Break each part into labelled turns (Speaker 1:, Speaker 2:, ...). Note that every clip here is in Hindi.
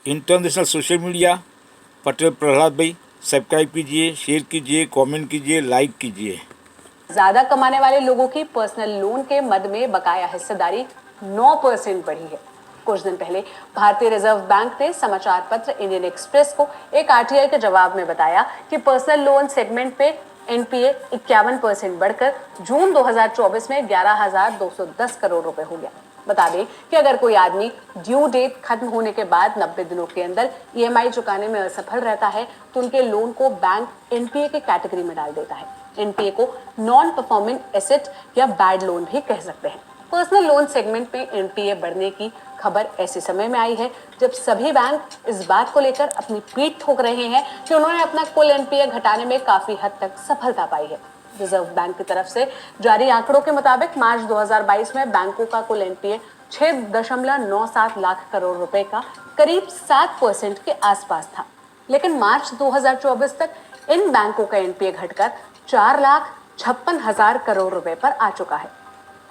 Speaker 1: International social media Patel Prahlad भाई, सब्सक्राइब कीजिए, शेयर कीजिए, कमेंट कीजिए, लाइक कीजिए।
Speaker 2: ज्यादा कमाने वाले लोगों की पर्सनल लोन के मद में बकाया हिस्सेदारी 9% बढ़ी है। कुछ दिन पहले भारतीय रिजर्व बैंक ने समाचार पत्र इंडियन एक्सप्रेस को एक आरटीआई के जवाब में बताया कि पर्सनल लोन सेगमेंट पे एनपीए 51% बढ़कर जून 2024 में 11,210 करोड़ रुपए हो गया। बता दें कि अगर कोई आदमी ड्यू डेट खत्म होने के बाद 90 दिनों के अंदर ईएमआई चुकाने में असफल रहता है तो उनके लोन को बैंक एनपीए के कैटेगरी में डाल देता है। एनपीए को नॉन परफॉर्मिंग एसेट या बैड लोन भी कह सकते हैं। पर्सनल लोन सेगमेंट में एनपीए बढ़ने की खबर ऐसे समय में आई है जब सभी बैंक इस बात को लेकर अपनी पीठ ठोक रहे हैं कि उन्होंने अपना कुल एनपीए घटाने में काफी हद तक सफलता पाई है। रिजर्व बैंक की तरफ से जारी आंकड़ों के मुताबिक मार्च 2022 में बैंकों का कुल एनपीए 6.97 लाख करोड़ रुपए का करीब 7% के आसपास था, लेकिन मार्च 2024 तक इन बैंकों का एनपीए घटकर 4,56,000 करोड़ रुपए पर आ चुका है।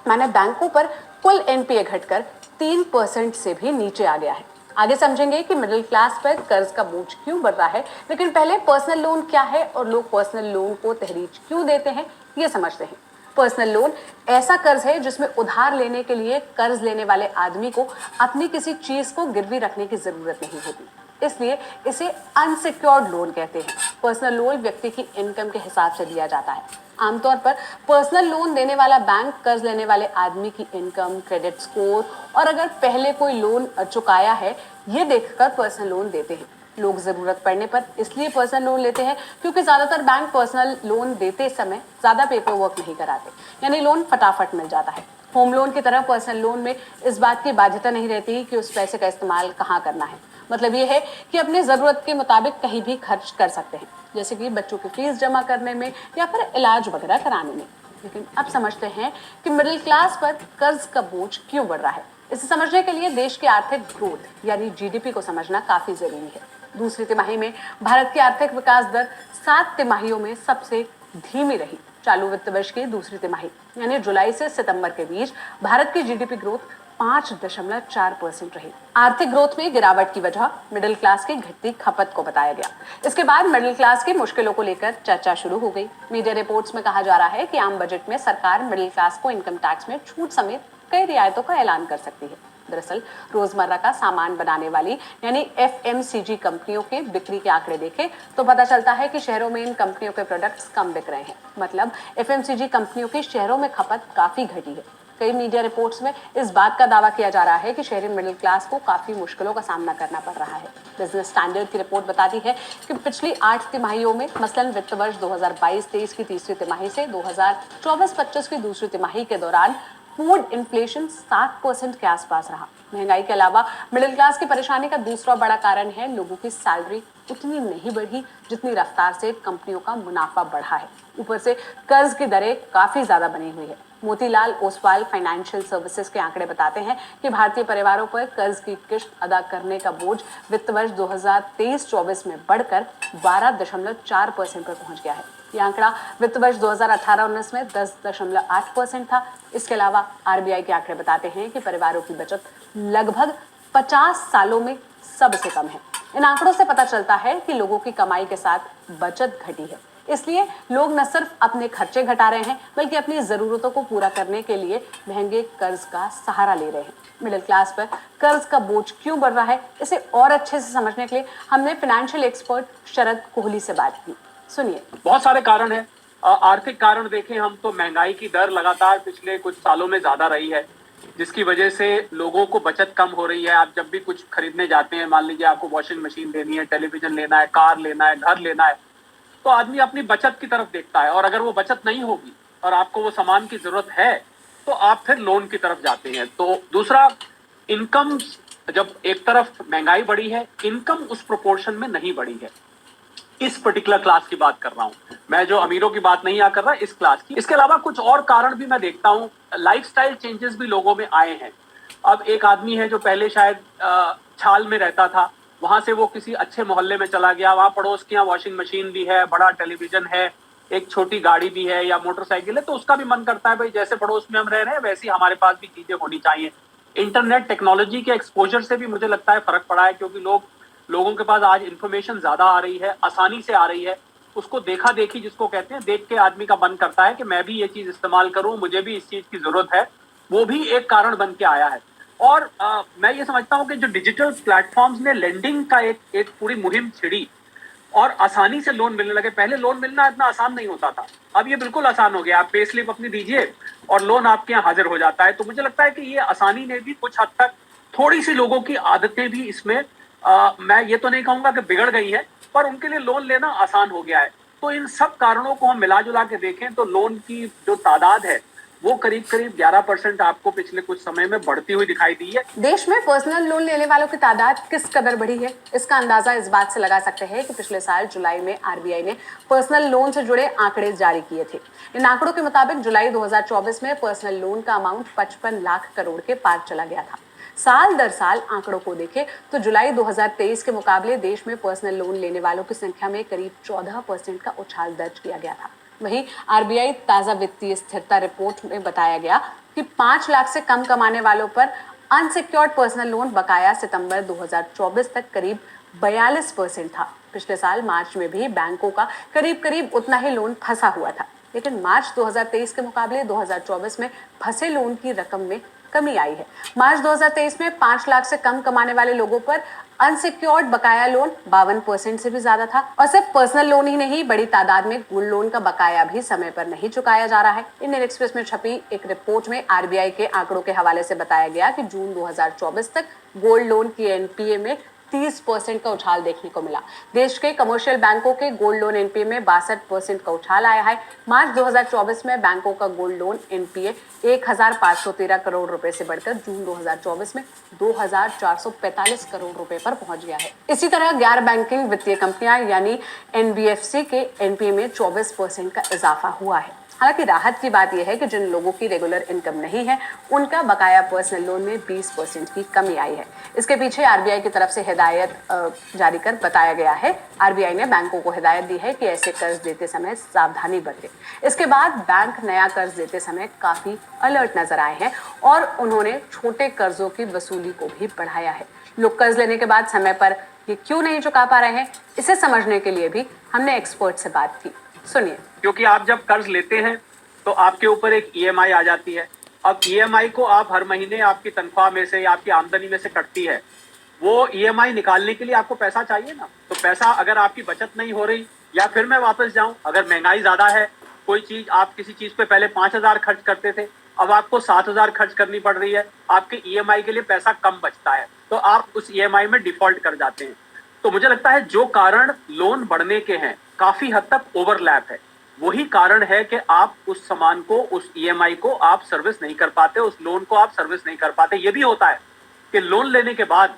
Speaker 2: माने बैंकों पर कुल एनपीए घटकर 3% से भी नीचे आ गया है। आगे समझेंगे कि मिडिल क्लास पर कर्ज का बोझ क्यों बढ़ रहा है, लेकिन पहले पर्सनल लोन क्या है और लोग पर्सनल लोन को तहरीज क्यों देते हैं, ये समझते हैं। पर्सनल लोन ऐसा कर्ज है जिसमें उधार लेने के लिए कर्ज लेने वाले आदमी को अपनी किसी चीज को गिरवी रखने की जरूरत नहीं होती, इसलिए इसे अनसिक्योर्ड लोन कहते हैं। पर्सनल लोन व्यक्ति की इनकम के हिसाब से दिया जाता है। आमतौर पर पर्सनल लोन देने वाला बैंक कर्ज लेने वाले आदमी की इनकम, क्रेडिट स्कोर और अगर पहले कोई लोन चुकाया है ये देखकर पर्सनल लोन देते हैं। लोग जरूरत पड़ने पर इसलिए पर्सनल लोन लेते हैं क्योंकि ज्यादातर बैंक पर्सनल लोन देते समय ज्यादा पेपर वर्क नहीं कराते, यानी लोन फटाफट मिल जाता है। होम लोन की तरह पर्सनल लोन में इस बात की बाध्यता नहीं रहती कि उस पैसे का इस्तेमाल कहाँ करना है। मतलब ये है कि अपने जरूरत के मुताबिक कहीं भी खर्च कर सकते हैं, जैसे कि बच्चों की फीस जमा करने में या फिर इलाज वगैरह कराने में। लेकिन अब समझते हैं कि मिडिल क्लास पर कर्ज का बोझ क्यों बढ़ रहा है। इसे समझने के लिए देश की आर्थिक ग्रोथ यानी जीडीपी को समझना काफी जरूरी है। दूसरी तिमाही में भारत की आर्थिक विकास दर 7 तिमाहियों में सबसे धीमी रही। चालू वित्त वर्ष की दूसरी तिमाही यानी जुलाई से सितंबर के बीच भारत की जीडीपी ग्रोथ 5.4% रही। आर्थिक ग्रोथ में गिरावट की वजह मिडिल क्लास की घटती खपत को बताया गया। इसके बाद मिडिल क्लास की मुश्किलों को लेकर चर्चा शुरू हो गई। मीडिया रिपोर्ट्स में कहा जा रहा है कि आम बजट में सरकार मिडिल क्लास को इनकम टैक्स में छूट समेत कई रियायतों का ऐलान कर सकती है। दरअसल रोजमर्रा का सामान बनाने वाली यानी एफएमसीजी कंपनियों के बिक्री के आंकड़े देखें तो पता चलता है कि शहरों में इन कंपनियों के प्रोडक्ट्स कम बिक रहे हैं। मतलब एफएमसीजी कंपनियों की शहरों में खपत काफी घटी है। कई मीडिया रिपोर्ट्स में इस बात का दावा किया जा रहा है कि शहरी मिडिल क्लास को काफी मुश्किलों का सामना करना पड़ रहा है। बिजनेस स्टैंडर्ड की रिपोर्ट बताती है कि पिछली 8 तिमाहियों में मसलन वित्त वर्ष 2022-23 की तीसरी तिमाही से 2024-25 की दूसरी तिमाही के दौरान फूड इन्फ्लेशन 7% के आसपास रहा। महंगाई के अलावा मिडिल क्लास की परेशानी का दूसरा बड़ा कारण है लोगों की सैलरी उतनी नहीं बढ़ी जितनी रफ्तार से कंपनियों का मुनाफा बढ़ा है। ऊपर से कर्ज की दरें काफी ज्यादा बनी हुई है। मोतीलाल ओसवाल फाइनेंशियल सर्विसेज के आंकड़े बताते हैं कि भारतीय परिवारों पर कर्ज की किश्त अदा करने का बोझ वित्त वर्ष 2023-24 में बढ़कर 12.4% पर पहुंच गया है। यह आंकड़ा वित्त वर्ष 2018-19 में 10.8% था। इसके अलावा आरबीआई के आंकड़े बताते हैं कि परिवारों की बचत लगभग 50 सालों में सबसे कम है। इन आंकड़ों से पता चलता है कि लोगों की कमाई के साथ बचत घटी है, इसलिए लोग न सिर्फ अपने खर्चे घटा रहे हैं बल्कि अपनी जरूरतों को पूरा करने के लिए महंगे कर्ज का सहारा ले रहे हैं। मिडिल क्लास पर कर्ज का बोझ क्यों बढ़ रहा है, इसे और अच्छे से समझने के लिए हमने फाइनेंशियल एक्सपर्ट शरद कोहली से बात की। सुनिए।
Speaker 3: बहुत सारे कारण हैं। आर्थिक कारण देखें हम तो महंगाई की दर लगातार पिछले कुछ सालों में ज्यादा रही है, जिसकी वजह से लोगों को बचत कम हो रही है। आप जब भी कुछ खरीदने जाते हैं, मान लीजिए आपको वॉशिंग मशीन लेनी है, टेलीविजन लेना है, कार लेना है, घर लेना है, तो आदमी अपनी बचत की तरफ देखता है। और अगर वो बचत नहीं होगी और आपको वो सामान की जरूरत है तो आप फिर लोन की तरफ जाते हैं। तो दूसरा, इनकम, जब एक तरफ महंगाई बढ़ी है, इनकम उस प्रोपोर्शन में नहीं बढ़ी है। इस पर्टिकुलर क्लास की बात कर रहा हूं मैं, जो अमीरों की बात नहीं कर रहा, इस क्लास की। इसके अलावा कुछ और कारण भी मैं देखता हूं। लाइफस्टाइल चेंजेस भी लोगों में आए हैं। अब एक आदमी है जो पहले शायद छाल में रहता था, वहां से वो किसी अच्छे मोहल्ले में चला गया, वहां पड़ोस के यहाँ वॉशिंग मशीन भी है, बड़ा टेलीविजन है, एक छोटी गाड़ी भी है या मोटरसाइकिल है, तो उसका भी मन करता है भाई जैसे पड़ोस में हम रह रहे हैं वैसे ही हमारे पास भी चीजें होनी चाहिए। इंटरनेट टेक्नोलॉजी के एक्सपोजर से भी मुझे लगता है फर्क पड़ा है, क्योंकि लोग लोगों के पास आज इंफॉर्मेशन ज्यादा आ रही है, आसानी से आ रही है, उसको देखा देखी जिसको कहते हैं, देख के आदमी का मन करता है कि मैं भी ये चीज इस्तेमाल करूं, मुझे भी इस चीज की जरूरत है, वो भी एक कारण बन के आया है। और मैं ये समझता हूं कि जो डिजिटल प्लेटफॉर्म्स ने लेंडिंग का एक पूरी मुहिम छिड़ी और आसानी से लोन मिलने लगे। पहले लोन मिलना इतना आसान नहीं होता था, अब ये बिल्कुल आसान हो गया। आप पे स्लिप अपनी दीजिए और लोन आपके यहाँ हाजिर हो जाता है। तो मुझे लगता है कि ये आसानी ने भी कुछ हद तक थोड़ी सी लोगों की आदतें भी इसमें मैं ये तो नहीं कहूंगा कि बिगड़ गई है, पर उनके लिए लोन लेना आसान हो गया है। तो इन सब कारणों को हम मिला जुला के देखें तो लोन की जो तादाद है वो करीब करीब 11% आपको पिछले कुछ समय में बढ़ती हुई दिखाई दी है।
Speaker 2: देश में पर्सनल लोन लेने वालों की तादाद किस कदर बढ़ी है, इसका अंदाजा इस बात से लगा सकते हैं कि पिछले साल जुलाई में आरबीआई ने पर्सनल लोन से जुड़े आंकड़े जारी किए थे। इन आंकड़ों के मुताबिक जुलाई 2024 में पर्सनल लोन का अमाउंट 55 लाख करोड़ के पार चला गया था। साल दर साल आंकड़ों को देखें तो जुलाई 2023 के मुकाबले देश में पर्सनल लोन लेने वालों की संख्या में करीब 14% का उछाल दर्ज किया गया था। वहीं आरबीआई ताजा वित्तीय स्थिरता रिपोर्ट में बताया गया कि 5 लाख से कम कमाने वालों पर अनसिक्योर्ड पर्सनल लोन बकाया सितंबर 2024 तक करीब 42% था। पिछले साल मार्च में भी बैंकों का करीब उतना ही लोन फंसा हुआ था, लेकिन मार्च 2023 के मुकाबले 2024 में फंसे लोन की रकम में कमी आई है। मार्च 2023 में 5 लाख से कम कमाने वाले लोगों पर अनसिक्योर्ड बकाया लोन 52% से भी ज्यादा था। और सिर्फ पर्सनल लोन ही नहीं, बड़ी तादाद में गोल्ड लोन का बकाया भी समय पर नहीं चुकाया जा रहा है। इंडियन एक्सप्रेस में छपी एक रिपोर्ट में आरबीआई के आंकड़ों के हवाले से बताया गया कि जून 2024 तक गोल्ड लोन की एनपीए में 30% का उछाल देखने को मिला। देश के कमर्शियल बैंकों के गोल्ड लोन एनपीए में 62% का उछाल आया है। मार्च 2024 में बैंकों का गोल्ड लोन एनपीए 1513 करोड़ रुपए से बढ़कर जून 2024 में 2445 करोड़ रुपए पर पहुंच गया है। इसी तरह गैर बैंकिंग वित्तीय कंपनियां यानी एनबीएफसी के एनपीए में 24% का इजाफा हुआ है। हालांकि राहत की बात यह है कि जिन लोगों की रेगुलर इनकम नहीं है उनका बकाया पर्सनल लोन में 20% की कमी आई है। इसके पीछे आरबीआई की तरफ से हिदायत जारी कर बताया गया है। आरबीआई ने बैंकों को हिदायत दी है कि ऐसे कर्ज देते समय सावधानी बरतें। इसके बाद बैंक नया कर्ज देते समय काफी अलर्ट नजर आए हैं और उन्होंने छोटे कर्जों की वसूली को भी बढ़ाया है। लोग कर्ज लेने के बाद समय पर ये क्यों नहीं चुका पा रहे हैं, इसे समझने के लिए भी हमने एक्सपर्ट से बात की। सुनिए।
Speaker 3: क्योंकि आप जब कर्ज लेते हैं तो आपके ऊपर एक ईएमआई आ जाती है। अब ईएमआई को आप हर महीने आपकी तनख्वाह में से या आपकी आमदनी में से कटती है। वो ईएमआई निकालने के लिए आपको पैसा चाहिए ना। तो पैसा अगर आपकी बचत नहीं हो रही, या फिर मैं वापस जाऊं, अगर महंगाई ज्यादा है, कोई चीज आप किसी चीज पे पहले 5,000 खर्च करते थे, अब आपको 7,000 खर्च करनी पड़ रही है, आपके ईएमआई के लिए पैसा कम बचता है, तो आप उस ईएमआई में डिफॉल्ट कर जाते हैं। तो मुझे लगता है जो कारण लोन बढ़ने के हैं काफी हद तक ओवरलैप है। वही कारण है कि आप उस सामान को, उस ईएमआई को आप सर्विस नहीं कर पाते, उस लोन को आप सर्विस नहीं कर पाते। ये भी होता है कि लोन लेने के बाद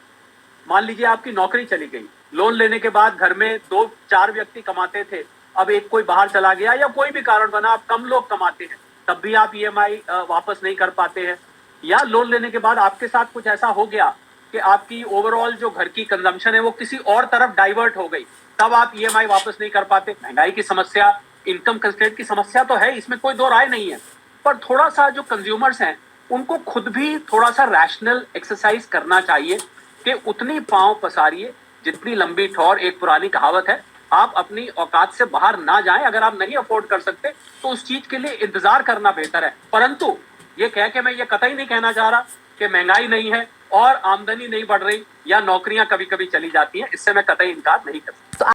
Speaker 3: मान लीजिए आपकी नौकरी चली गई, लोन लेने के बाद घर में 2-4 व्यक्ति कमाते थे, अब एक कोई बाहर चला गया या कोई भी कारण बना, आप कम लोग कमाते हैं, तब भी आप ईएमआई वापस नहीं कर पाते हैं। या लोन लेने के बाद आपके साथ कुछ ऐसा हो गया कि आपकी ओवरऑल जो घर की कंजम्पशन है वो किसी और तरफ डाइवर्ट हो गई, तब आप ईएमआई वापस नहीं कर पाते। महंगाई की समस्या, इनकम कंस्ट्रेंट की समस्या तो है, इसमें कोई दो राय नहीं है, पर थोड़ा सा जो कंज्यूमर्स हैं उनको खुद भी थोड़ा सा रैशनल एक्सरसाइज करना चाहिए कि उतनी पांव पसारिए जितनी लंबी ठौर। एक पुरानी कहावत है, आप अपनी औकात से बाहर ना जाएं। अगर आप नहीं अफोर्ड कर सकते तो उस चीज के लिए इंतजार करना बेहतर है। परंतु ये कह के मैं ये कतई नहीं कहना चाह रहा कि महंगाई नहीं है और आमदनी नहीं बढ़ रही या नौकरियां कभी कभी चली जाती हैं, इससे मैं कतई इनकार नहीं कर सकता।